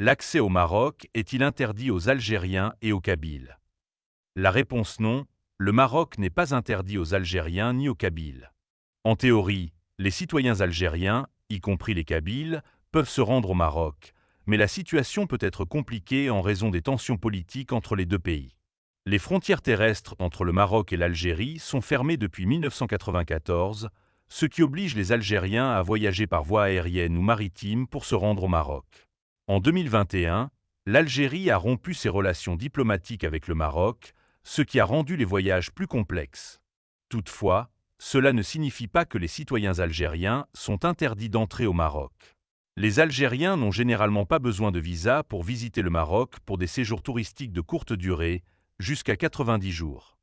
L'accès au Maroc est-il interdit aux Algériens et aux Kabyles? La réponse non, le Maroc n'est pas interdit aux Algériens ni aux Kabyles. En théorie, les citoyens algériens, y compris les Kabyles, peuvent se rendre au Maroc, mais la situation peut être compliquée en raison des tensions politiques entre les deux pays. Les frontières terrestres entre le Maroc et l'Algérie sont fermées depuis 1994, ce qui oblige les Algériens à voyager par voie aérienne ou maritime pour se rendre au Maroc. En 2021, l'Algérie a rompu ses relations diplomatiques avec le Maroc, ce qui a rendu les voyages plus complexes. Toutefois, cela ne signifie pas que les citoyens algériens sont interdits d'entrer au Maroc. Les Algériens n'ont généralement pas besoin de visa pour visiter le Maroc pour des séjours touristiques de courte durée, jusqu'à 90 jours.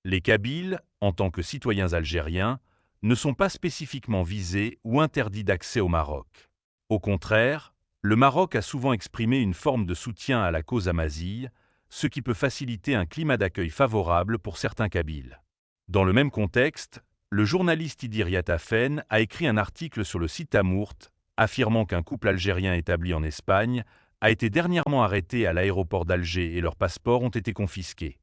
Les Kabyles, en tant que citoyens algériens, ne sont pas spécifiquement visés ou interdits d'accès au Maroc. Au contraire, le Maroc a souvent exprimé une forme de soutien à la cause amazigh, ce qui peut faciliter un climat d'accueil favorable pour certains Kabyles. Dans le même contexte, le journaliste Idir Yatafen a écrit un article sur le site Tamourt, affirmant qu'un couple algérien établi en Espagne a été dernièrement arrêté à l'aéroport d'Alger et leurs passeports ont été confisqués.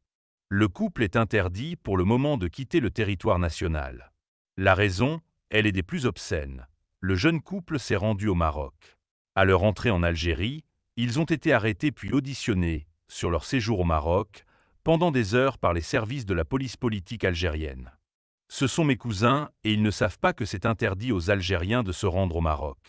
Le couple est interdit pour le moment de quitter le territoire national. La raison, elle est des plus obscènes. Le jeune couple s'est rendu au Maroc. À leur entrée en Algérie, ils ont été arrêtés puis auditionnés, sur leur séjour au Maroc, pendant des heures par les services de la police politique algérienne. Ce sont mes cousins et ils ne savent pas que c'est interdit aux Algériens de se rendre au Maroc.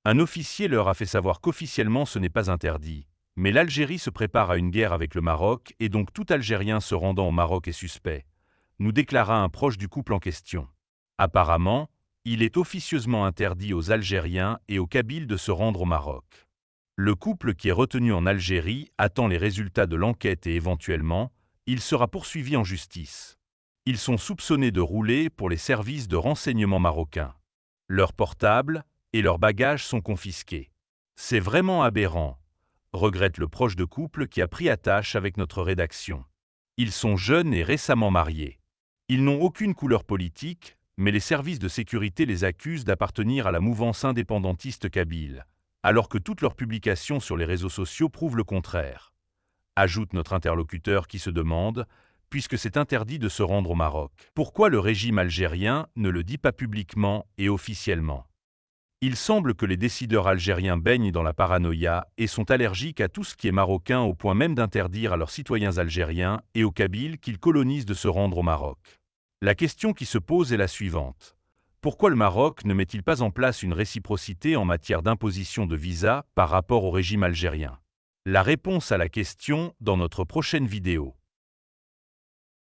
Un officier leur a fait savoir qu'officiellement ce n'est pas interdit, mais l'Algérie se prépare à une guerre avec le Maroc et donc tout Algérien se rendant au Maroc est suspect, nous déclara un proche du couple en question. Apparemment, il est officieusement interdit aux Algériens et aux Kabyles de se rendre au Maroc. Le couple qui est retenu en Algérie attend les résultats de l'enquête et éventuellement, il sera poursuivi en justice. Ils sont soupçonnés de rouler pour les services de renseignement marocains. Leurs portables et leurs bagages sont confisqués. C'est vraiment aberrant, regrette le proche de couple qui a pris attache avec notre rédaction. Ils sont jeunes et récemment mariés. Ils n'ont aucune couleur politique, mais les services de sécurité les accusent d'appartenir à la mouvance indépendantiste kabyle, alors que toutes leurs publications sur les réseaux sociaux prouvent le contraire. Ajoute notre interlocuteur qui se demande, puisque c'est interdit de se rendre au Maroc, pourquoi le régime algérien ne le dit pas publiquement et officiellement? Il semble que les décideurs algériens baignent dans la paranoïa et sont allergiques à tout ce qui est marocain au point même d'interdire à leurs citoyens algériens et aux Kabyles qu'ils colonisent de se rendre au Maroc. La question qui se pose est la suivante. Pourquoi le Maroc ne met-il pas en place une réciprocité en matière d'imposition de visa par rapport au régime algérien? La réponse à la question dans notre prochaine vidéo.